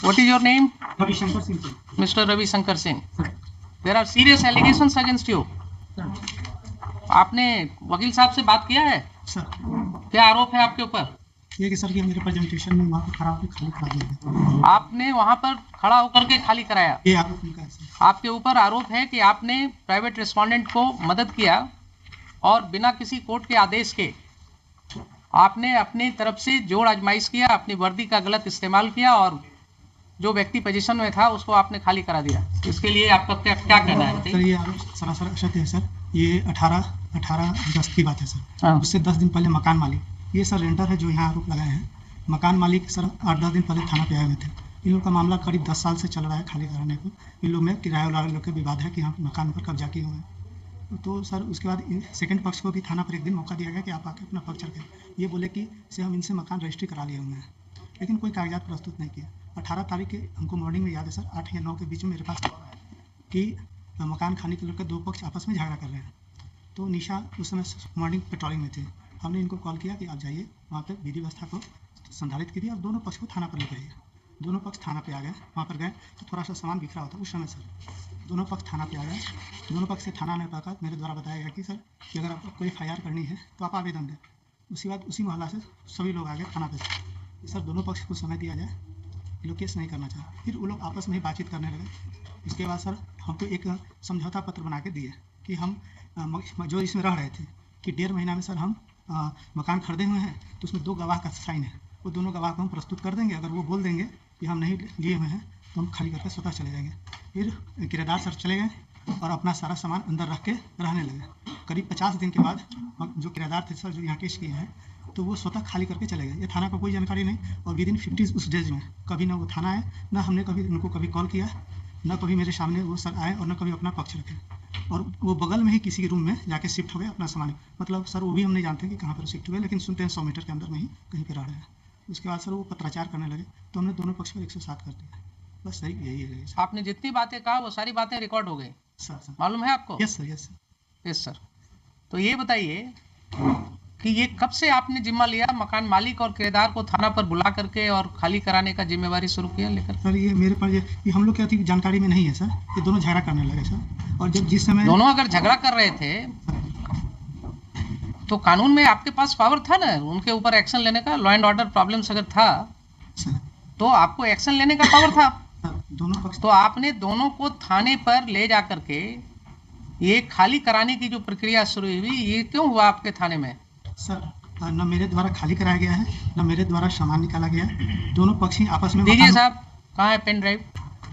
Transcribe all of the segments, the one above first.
What is your name? Ravi Shankar Singh, sir. Mr. Ravi Shankar Singh. There are serious allegations against you. Sir. आपने वकील साहब से बात किया है? सर, क्या आरोप है आपके ऊपर? ये कि सर ये मेरे प्रेजेंटेशन में वहाँ पर खड़ा होकर खाली करा दिया गया। आपने वहां पर खड़ा होकर के खाली कराया? ये आरोप उनका है सर। आपके ऊपर आरोप है कि आपने प्राइवेट रेस्पोंडेंट को मदद किया और बिना किसी कोर्ट के आदेश के आपने अपनी तरफ से जोड़ आजमाइश किया, अपनी वर्दी का गलत इस्तेमाल किया और जो व्यक्ति पोजीशन में था उसको आपने खाली करा दिया। इसके लिए आपका क्या कहना है? सर ये आरोप सरासर असत्य है सर। ये 18 अगस्त की बात है सर। हाँ। उससे 10 दिन पहले मकान मालिक, ये सर रेंटर है जो यहाँ आरोप लगाए हैं, मकान मालिक सर 8-10 दिन पहले थाना पे आए हुए थे। इन लोग का मामला करीब 10 साल से चल रहा है खाली कराने को। इन लोग में किराया वाले लोग के विवाद है कि यहाँ मकान पर कब्जा किए हुए हैं। तो सर उसके बाद सेकंड पक्ष को भी थाना पर एक दिन मौका दिया गया कि आप आके अपना पक्ष रखें। ये बोले कि से हम इनसे मकान रजिस्ट्री करा लिए हुए हैं, लेकिन कोई कागजात प्रस्तुत नहीं किया। 18 तारीख के हमको मॉर्निंग में याद है सर, 8 या 9 के बीच में मेरे पास कि मकान खाने के लेकर दो पक्ष आपस में झगड़ा कर रहे हैं। तो निशा उस समय मॉर्निंग पेट्रोलिंग में थे। हमने इनको कॉल किया कि आप जाइए वहाँ पर विधि व्यवस्था को संधारित कीजिए और दोनों पक्ष को थाना पर लेकर आइए। दोनों पक्ष थाना पे आ गए। वहाँ पर गए तो थोड़ा सा सामान बिखरा होता उस समय सर। दोनों पक्ष थाना पे आ गए। दोनों पक्ष से थाना आने पर मेरे द्वारा बताया गया कि सर कि अगर आपको कोई FIR करनी है तो आप आवेदन दें। उसके बाद उसी मोहल्ला से सभी लोग आ गए थाना पे। सर दोनों पक्ष को समय दिया जाए, ये लोग केस नहीं करना चाहे। फिर वो लोग आपस में ही बातचीत करने लगे। इसके बाद सर हमको एक समझौता पत्र बना के दिए कि हम जो इसमें रह रहे थे कि 1.5 महीना में सर हम मकान खरीदे हुए हैं, तो उसमें 2 गवाह का साइन है। वो दोनों गवाह को हम प्रस्तुत कर देंगे। अगर वो बोल देंगे कि हम नहीं लिए हुए हैं तो हम खाली करके स्वतः चले जाएंगे। फिर किराएदार सर चले गए और अपना सारा सामान अंदर रख के रहने लगे। करीब 50 दिन के बाद जो किराएदार थे सर जो यहाँ केस किए हैं, तो वो स्वतः खाली करके चले गए। ये थाना को कोई जानकारी नहीं और विदिन 50 उस डेज में कभी ना वो थाना आए, ना हमने कभी उनको कभी कॉल किया, ना कभी मेरे सामने वो सर आए और ना कभी अपना पक्ष रखे। और वो बगल में ही किसी रूम में जाके शिफ्ट हो गए अपना सामान। मतलब सर वो भी हम नहीं जानते कि कहाँ पर शिफ्ट हुए, लेकिन सुनते हैं 100 मीटर के अंदर में ही कहीं पर रह रहे हैं। उसके बाद सर वो पत्राचार करने लगे तो हमने दोनों पक्ष को 107 कर दिया। बस सही यही है सर। आपने जितनी बातें कहा वो सारी बातें रिकॉर्ड हो गई सर मालूम है आपको? Yes sir, yes sir. Yes sir. तो ये बताइए कि ये कब से आपने जिम्मा लिया मकान मालिक और किराएदार को थाना पर बुला करके और खाली कराने का जिम्मेवारी शुरू किया लेकर? सर ये मेरे पास ये हम लोग की जानकारी में नहीं है सर। ये दोनों झगड़ा करने लगे सर। और जब जिस समय दोनों अगर झगड़ा कर रहे थे तो कानून में आपके पास पावर था ना उनके ऊपर एक्शन लेने का? लॉ एंड ऑर्डर प्रॉब्लम्स अगर था तो आपको एक्शन लेने का पावर था। दोनों पक्ष तो आपने दोनों को थाने पर ले जा करके ये खाली कराने की जो प्रक्रिया शुरू हुई, ये क्यों हुआ आपके थाने में? सर न मेरे द्वारा खाली कराया गया है, न मेरे द्वारा सामान निकाला गया। दोनों पक्ष ही आपस में दीजिए साहब, कहाँ है पेन ड्राइव?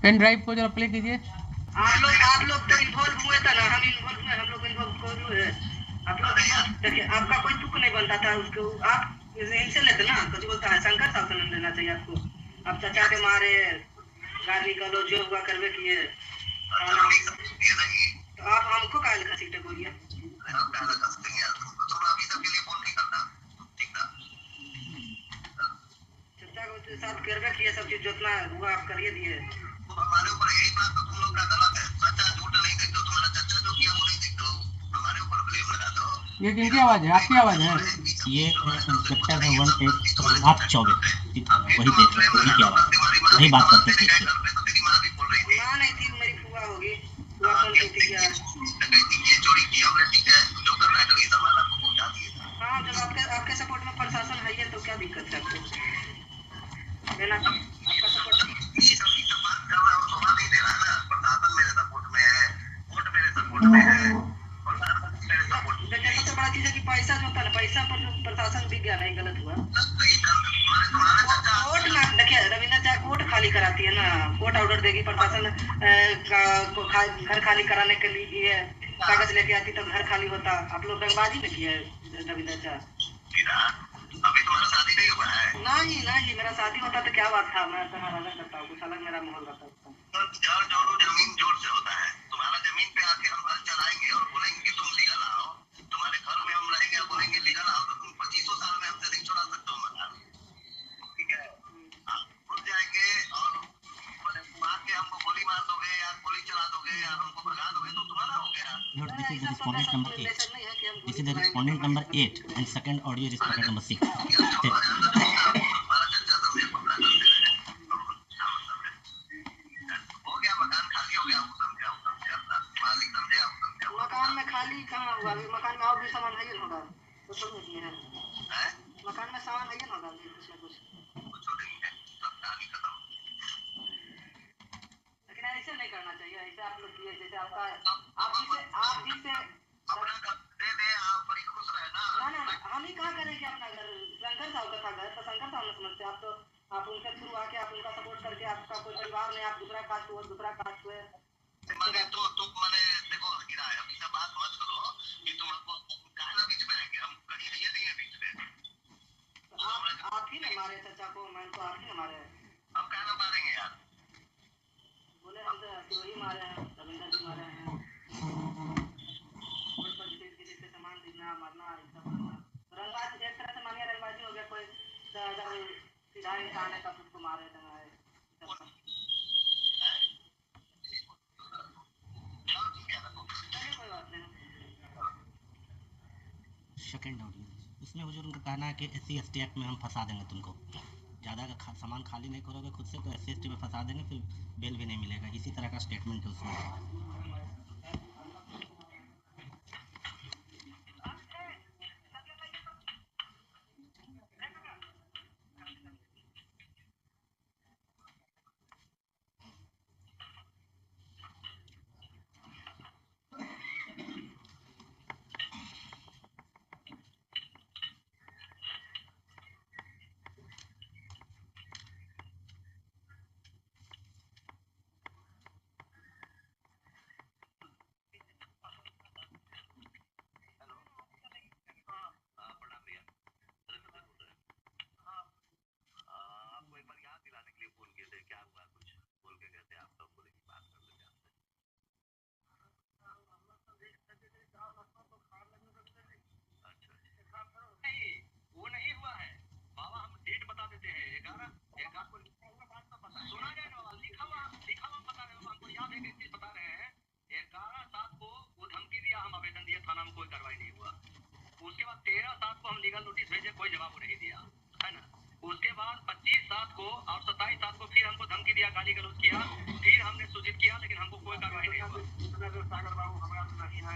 पेन ड्राइव को जरा प्ले कीजिए। आप लोग तो इन्वॉल्व हुए थे ना, हम इन्वॉल्व हुए, हम लोग इन्वॉल्व हुए। आप लोग देखिए आपका कोई तुक नहीं बनता था उसको, आप इनसे लेते ना, कुछ बोलता है शंकर साहब से लेना चाहिए आपको। आप चचा के मारे गाली गलो जो हुआ करवे किए, तो आप हमको काहे लिखा सीटे बोलिए? चचा को साथ करवे किए, सब चीज जितना हुआ आप करिए दिए। हमारे ऊपर यही बात तो तुम लोग का गलत है। सच्चा झूठ नहीं देखते, तुम्हारा चचा जो किया वो नहीं देखते, हमारे ऊपर ब्लेम लगा दो। ये किनकी आवाज है? आपकी आवाज है? ये इंस्पेक्टर है 184 वही देख रहे, वही की आवाज, वही बात करते थे। मां नहीं थी, मेरी फुआ होगी। फुआ कौन कहती है यार? ये चोरी की हमने, ठीक है, जो कर रहा है कभी सामान आपको पहुंचा दिए। हां, जब आपके सपोर्ट में प्रशासन है ये तो क्या दिक्कत है आपको? लेना आपका सपोर्ट इसी सब की बात कर रहा है और शोभा नहीं दे रहा है ना। प्रशासन मेरे सपोर्ट में है, कोर्ट मेरे सपोर्ट में है, प्रशासन मेरे सपोर्ट में। देखिए सबसे बड़ा चीज है कि पैसा जो होता है, पैसा पर जो प्रशासन भी गया नहीं, गलत हुआ। कोर्ट ना देखिए रविंद्र चाहे कोर्ट खाली कराती है ना, कोर्ट ऑर्डर देगी, प्रशासन घर खाली कराने के लिए कागज लेके आती तब घर खाली होता। आप लोग रंगबाजी में किए रविंद्र चाह। अभी तुम्हारा शादी नहीं हुआ है? नहीं, मेरा शादी होता तो क्या बात था, मैं तुम्हारा अलग करता हूँ, कुछ अलग मेरा माहौल रहता है। जड़ जोड़ो जमीन जोड़ से होता है। तुम्हारा जमीन पे आके हम हल चलाएंगे और बोलेंगे कि तुम लीगल आओ, तुम्हारे घर में हम रहेंगे और बोलेंगे लीगल आओ, तो तुम 2500 साल में हमसे नहीं छोड़ा सकते हो मकान, ठीक है? आप उठ जाएंगे और मार के हमको गोली मार दोगे या गोली चला दोगे या हमको भगा दोगे तो तुम्हारा हो गया। Lord, this is the respondent number 8. This is the respondent number 8 and second audio is respondent number 6. ही कहाँ होगा? अभी मकान में और भी सामान है ही होगा, तो सब नहीं है मकान में सामान है ही होगा अभी कुछ ना कुछ। लेकिन ऐसे नहीं करना चाहिए, ऐसे आप लोग किए जैसे आपका आप ही से ना हम ही कहाँ करें कि अपना घर शंकर साहब का था घर, तो शंकर साहब ने समझते आप, तो आप उनके थ्रू आके आप उनका सपोर्ट करके आपका कोई परिवार नहीं, आप दूसरा कास्ट हुआ दूसरा कास्ट हुए मैंने तो मैंने देखो गिरा है, अभी सब बात मत करो कि तुम हमको कहना बीच में आएंगे, हम कहीं ये नहीं है बीच में। आप ही ने मारे चाचा को, मैं तो आप ही ने मारे, हम कहना मारेंगे यार, बोले हम तो वही मारे हैं, रविंदर जी मारे हैं, किसी से सामान दिखना मारना रंगबाज, एक तरह से मानिए रंगबाजी हो गया, कोई अगर सीधा इंसान है तब उसको मारे दंगाए। कोई बात नहीं। सेकेंड ऑडियो उसमें हुजूर उनका कहना है कि SC/ST एक्ट में हम फंसा देंगे तुमको, ज़्यादा का सामान खाली नहीं करोगे खुद से तो SC/ST में फंसा देंगे, फिर बेल भी नहीं मिलेगा, इसी तरह का स्टेटमेंट है उसमें। उसके बाद 13/7 को हम लीगल नोटिस भेजे, कोई जवाब नहीं दिया, है ना। उसके बाद 25/7 को और 27/7 को फिर हमको धमकी दिया, गाली गलौज किया, फिर हमने सूचित किया, लेकिन हमको कोई कार्रवाई नहीं हुआ। सागर बाबू हमारा नहीं है,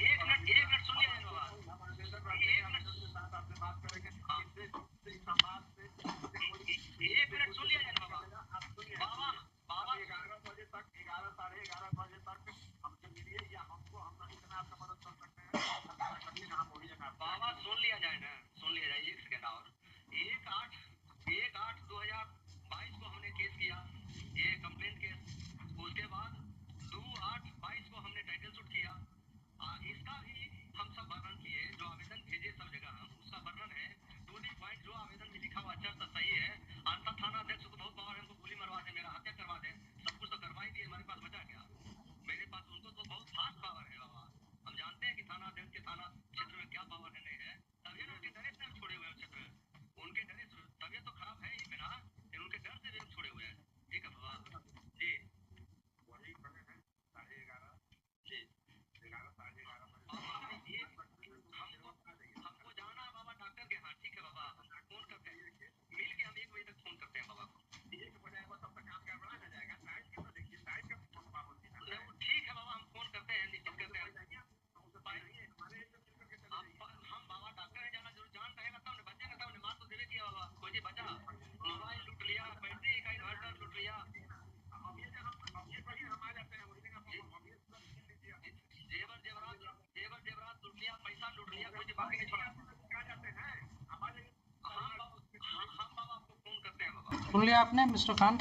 एक मिनट सुन लिया बाबा, एक मिनट सुन लिया जाए बाबा। बाबा 11 बजे तक 11 साढ़े 11 बजे तक हमसे मिलिए या हमको हम इतना आपका मदद कर सकते हैं, बाबा सुन लिया जाए ना, सुन लिया जाए, एक सेकंड और। 1/8/2022 को हमने केस किया, ये कंप्लेंट केस। उसके बाद 2/8/22 को हमने टाइटल शूट किया, इसका भी हम सब वर्णन किए, जो आवेदन भेजे सब जगह हम उसका वर्णन है, टू दी पॉइंट जो आवेदन में लिखा हुआ अच्छा सा सही है। अंतर थाना अध्यक्ष को बहुत पावर है, हमको गोली मरवा दे, मेरा हत्या करवा दे, सब कुछ तो करवा ही दिए, हमारे पास बचा क्या? मेरे पास उनको तो बहुत फास्ट पावर है बाबा, हम जानते हैं कि थाना अध्यक्ष के थाना क्षेत्र में क्या पावर है नहीं है, तभी ना उनके डरे से हम छोड़े हुए हैं क्षेत्र, उनके डरे से तबियत तो खराब है ही मेरा, लेकिन उनके डर से भी हम छोड़े हुए हैं। ठीक है बाबा जी, वही समय है 11:30 जी, 11 साढ़े 11 हमको जाना है बाबा डॉक्टर के यहाँ। ठीक है बाबा, फोन करते हैं, मिल के हम 1 बजे तक फोन करते हैं बाबा को। 1 बजे आएगा तब तक काम गड़बड़ा ना जाएगा, टाइम क्यों देखिए, टाइम का ठीक है बाबा, हम फोन करते हैं, निश्चित करते हैं। हम बाबा डॉक्टर है, जाना जरूर, जान रहेगा तब ने बचेगा, तब ने मार तो देवे किया बाबा, कोई जी बचा, मोबाइल लूट लिया, बैटरी का इन्वर्टर लूट लिया, अब ये कहीं हम आ जाते हैं वही जगह जेवर जेवरात लूट लिया, पैसा लूट लिया, कोई जी बाकी नहीं छोड़ा, आ जाते हैं हमारे। हम बाबा आपको फोन करते हैं बाबा। सुन लिया आपने मिस्टर खान?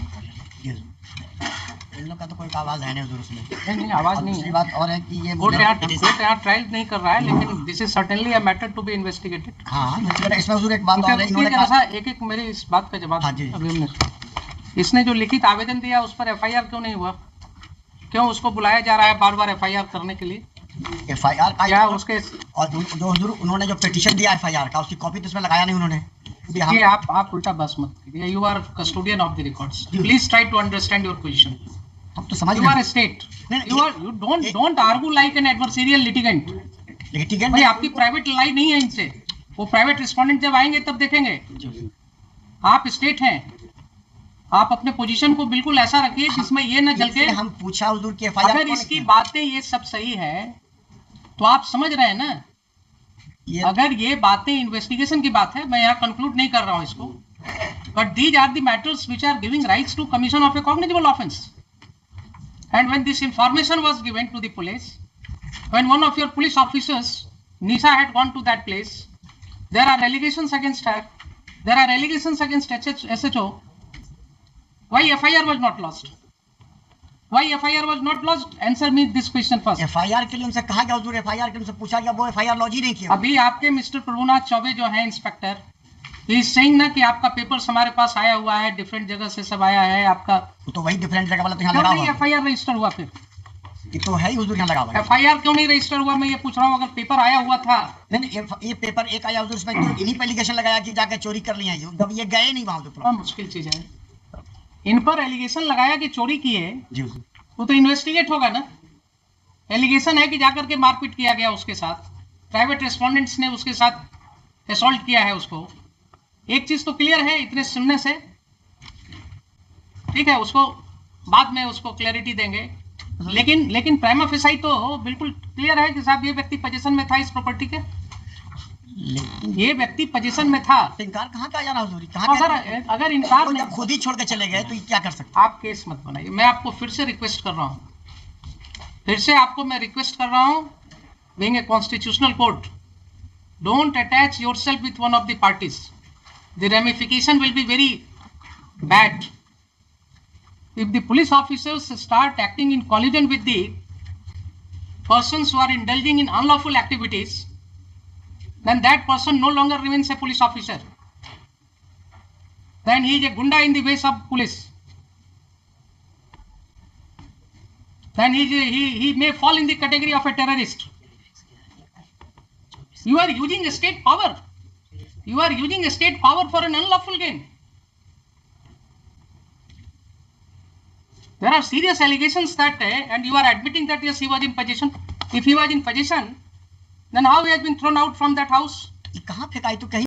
इन लोग का तो कोई आवाज है नहीं उधर उसमें। नहीं आवाज नहीं दूसरी है। बात और है कि ये कोर्ट यहाँ ट्रायल नहीं कर रहा है, लेकिन this is certainly a matter to be investigated. हाँ, इसमें हुजूर एक बात और है, इन्होंने कहा एक मेरी इस बात का जवाब। हाँ जी। अभी हमने इसने जो लिखित आवेदन दिया उस पर FIR क्यों नहीं हुआ? क्यों उसको बुलाया जा रहा है बार बार FIR करने के लिए? FIR का क्या उसके और जो हुजूर उन्होंने जो पिटीशन दिया FIR का, उसकी कॉपी तो इसमें लगाया नहीं उन्होंने। ये आप उल्टा बस मत कीजिए, you are custodian of the records, please try to understand your position. हम तो समझ you are state, you don't argue like an adversarial litigant। भाई आपकी प्राइवेट लड़ाई नहीं है इनसे, वो प्राइवेट रिस्पोंडेंट जब आएंगे तब देखेंगे। आप स्टेट हैं, आप अपने पोजीशन को बिल्कुल ऐसा रखिए जिसमें ये न चल के हम पूछा हुजूर की FIR अगर इसकी बातें ये सब सही है तो आप समझ रहे हैं ना, ये अगर ये बातें इन्वेस्टिगेशन की बात है, मैं यहाँ कंक्लूड नहीं कर रहा हूँ इसको, but these are the matters which are giving rights to commission of a cognizable offence. And when this information was given to the police, when one of your police officers, Nisha, had gone to that place, there are allegations against her, there are allegations against SHO. Why FIR was not lodged? Why FIR was not lodged? Answer me this question first. FIR के लिए उनसे कहा गया, हुजूर FIR के लिए उनसे पूछा गया, वो FIR लॉन्च ही नहीं किया. अभी आपके मिस्टर प्रभुनाथ चौबे जो है इंस्पेक्टर, ही सेइंग ना कि आपका पेपर्स हमारे पास आया हुआ है, डिफरेंट जगह से सब आया है आपका, तो वही डिफरेंट जगह वाला तो यहाँ क्यों लगा नहीं हुआ है. FIR रजिस्टर हुआ? फिर ये तो है ही हुजूर, यहाँ लगा हुआ है. FIR क्यों नहीं रजिस्टर हुआ? मैं ये पूछ रहा हूँ. अगर पेपर आया हुआ था, नहीं ये पेपर एक आया हुजूर, उसमें तो इन्हीं पे एलिगेशन लगाया कि जाके चोरी कर लिया है, जब ये गए नहीं वहाँ पे. बड़ा मुश्किल चीज है. इन पर एलिगेशन लगाया कि चोरी की है, जी हुजूर. वो तो इन्वेस्टिगेट होगा ना. एलिगेशन है कि जाकर के मारपीट किया गया उसके साथ, प्राइवेट रेस्पोंडेंट्स ने उसके साथ असॉल्ट किया है उसको. एक चीज तो क्लियर है इतने सुनने से, ठीक है, उसको बाद में उसको क्लैरिटी देंगे. लेकिन प्राइमा फेसाई तो बिल्कुल क्लियर है कि साहब ये व्यक्ति पोजीशन में था इस प्रॉपर्टी के, लेकिन ये व्यक्ति पोजीशन में था. इनकार कहाँ का जाना हुजूर, कहाँ अगर इनकार वो नहीं, जब खुद ही छोड़ के चले गए तो ये क्या कर सकते. आप केस मत बनाइए. मैं आपको फिर से रिक्वेस्ट कर रहा हूँ, फिर से आपको मैं रिक्वेस्ट कर रहा हूँ, being a constitutional court, don't attach yourself with one of the parties. The ramification will be very bad. If the police officers start acting in collusion with the persons who are indulging in unlawful activities, then that person no longer remains a police officer. Then he is a gunda in the ways of police. Then he may fall in the category of a terrorist. You are using state power. You are using state power for an unlawful gain. There are serious allegations that, and you are admitting that yes, he was in possession. If he was in possession, then how he has been thrown out from that house? ये कहाँ फेंकाई तो कहीं